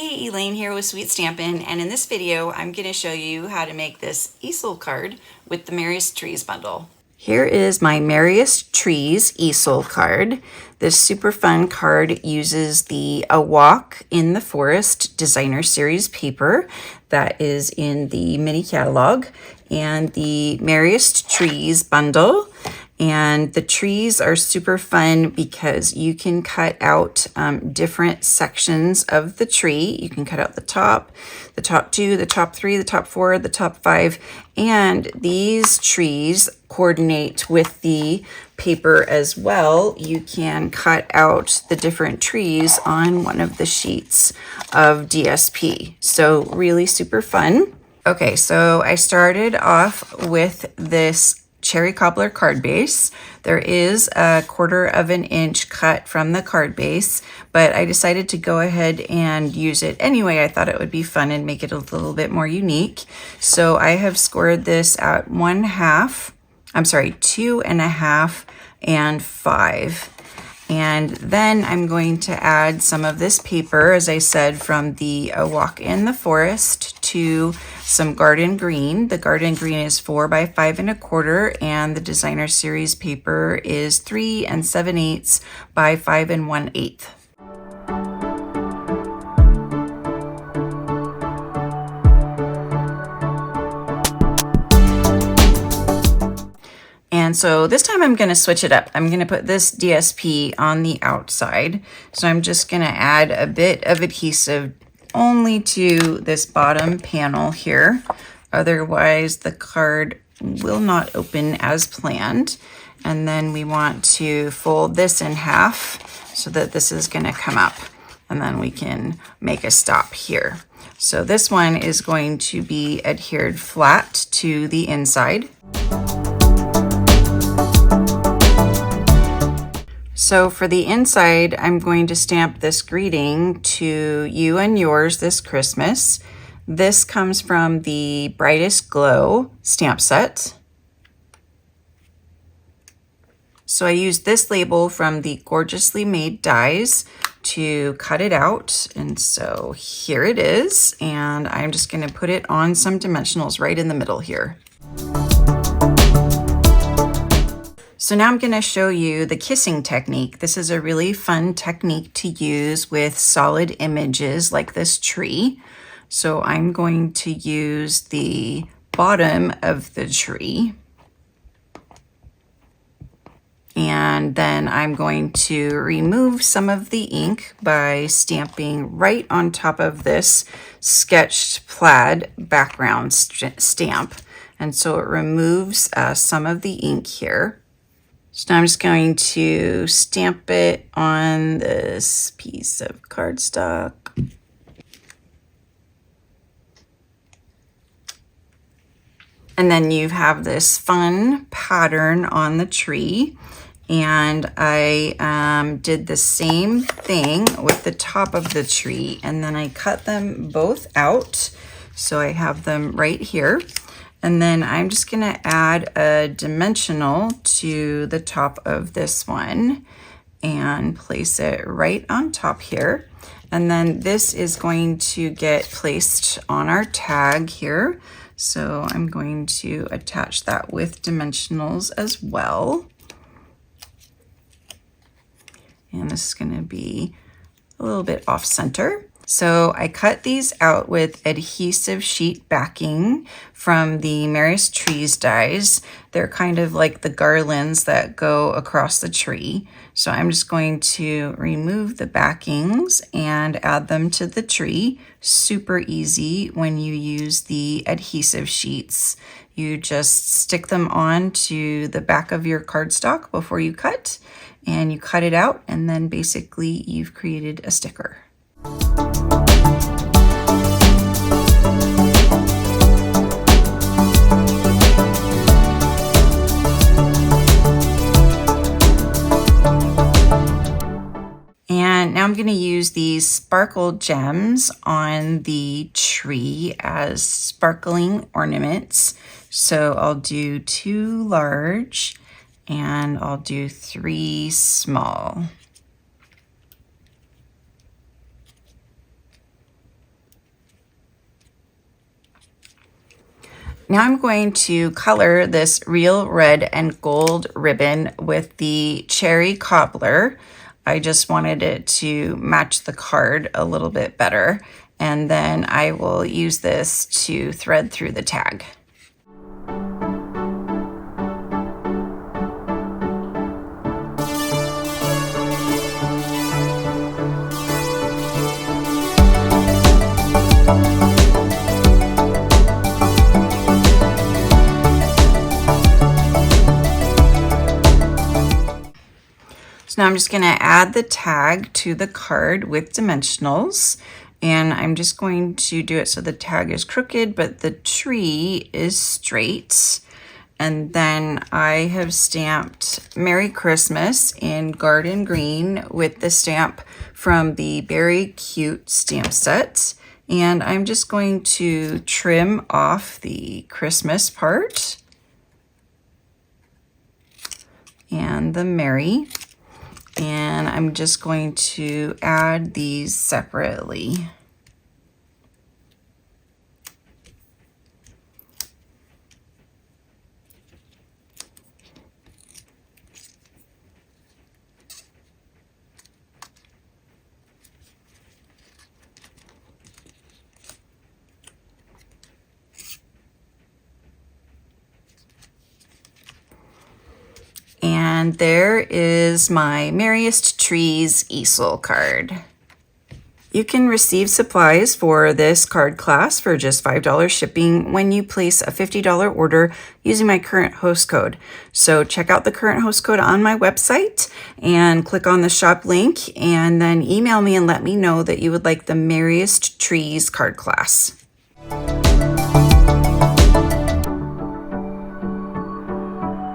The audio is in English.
Hey, Elaine here with Sweet Stampin', and in this video I'm going to show you how to make this easel card with the Merriest Trees bundle. Here is my Merriest Trees easel card. This super fun card uses the A Walk in the Forest Designer Series paper that is in the mini catalog and the Merriest Trees bundle. And the trees are super fun because you can cut out different sections of the tree. You can cut out the top 2, the top 3, the top 4, the top 5. And these trees coordinate with the paper as well. You can cut out the different trees on one of the sheets of DSP. So really super fun. Okay, so I started off with this cherry cobbler card base. There is a 1/4 inch cut from the card base, but I decided to go ahead and use it anyway. I thought it would be fun and make it a little bit more unique. So I have scored this at 2.5 and 5. And then I'm going to add some of this paper, as I said, from the A Walk in the Forest to some garden green. The garden green is 4 by 5 1/4, and the designer series paper is 3 7/8 by 5 1/8. And so this time I'm going to switch it up. I'm going to put this DSP on the outside. So I'm just going to add a bit of adhesive only to this bottom panel here. Otherwise the card will not open as planned. And then we want to fold this in half so that this is going to come up. And then we can make a stop here. So this one is going to be adhered flat to the inside. So for the inside, I'm going to stamp this greeting to you and yours this Christmas. This comes from the Brightest Glow stamp set. So I used this label from the Gorgeously Made dies to cut it out. And so here it is. And I'm just going to put it on some dimensionals right in the middle here. So now I'm going to show you the kissing technique. This is a really fun technique to use with solid images like this tree. So I'm going to use the bottom of the tree. And then I'm going to remove some of the ink by stamping right on top of this sketched plaid background stamp. And so it removes some of the ink here. So now I'm just going to stamp it on this piece of cardstock. And then you have this fun pattern on the tree. And I did the same thing with the top of the tree. And then I cut them both out. So I have them right here. And then I'm just going to add a dimensional to the top of this one and place it right on top here. And then this is going to get placed on our tag here. So I'm going to attach that with dimensionals as well. And this is going to be a little bit off center. So I cut these out with adhesive sheet backing from the Merriest Trees dies. They're kind of like the garlands that go across the tree. So I'm just going to remove the backings and add them to the tree. Super easy when you use the adhesive sheets. You just stick them on to the back of your cardstock before you cut, and you cut it out, and then basically you've created a sticker. And now I'm going to use these sparkle gems on the tree as sparkling ornaments. So I'll do 2 large and I'll do 3 small. Now I'm going to color this real red and gold ribbon with the cherry cobbler. I just wanted it to match the card a little bit better. And then I will use this to thread through the tag. So now I'm just going to add the tag to the card with dimensionals, and I'm just going to do it so the tag is crooked but the tree is straight. And then I have stamped Merry Christmas in garden green with the stamp from the Very Cute stamp set. And I'm just going to trim off the Christmas part and the Merry. And I'm just going to add these separately. And there is my Merriest Trees easel card. You can receive supplies for this card class for just $5 shipping when you place a $50 order using my current host code. So check out the current host code on my website and click on the shop link, and then email me and let me know that you would like the Merriest Trees card class.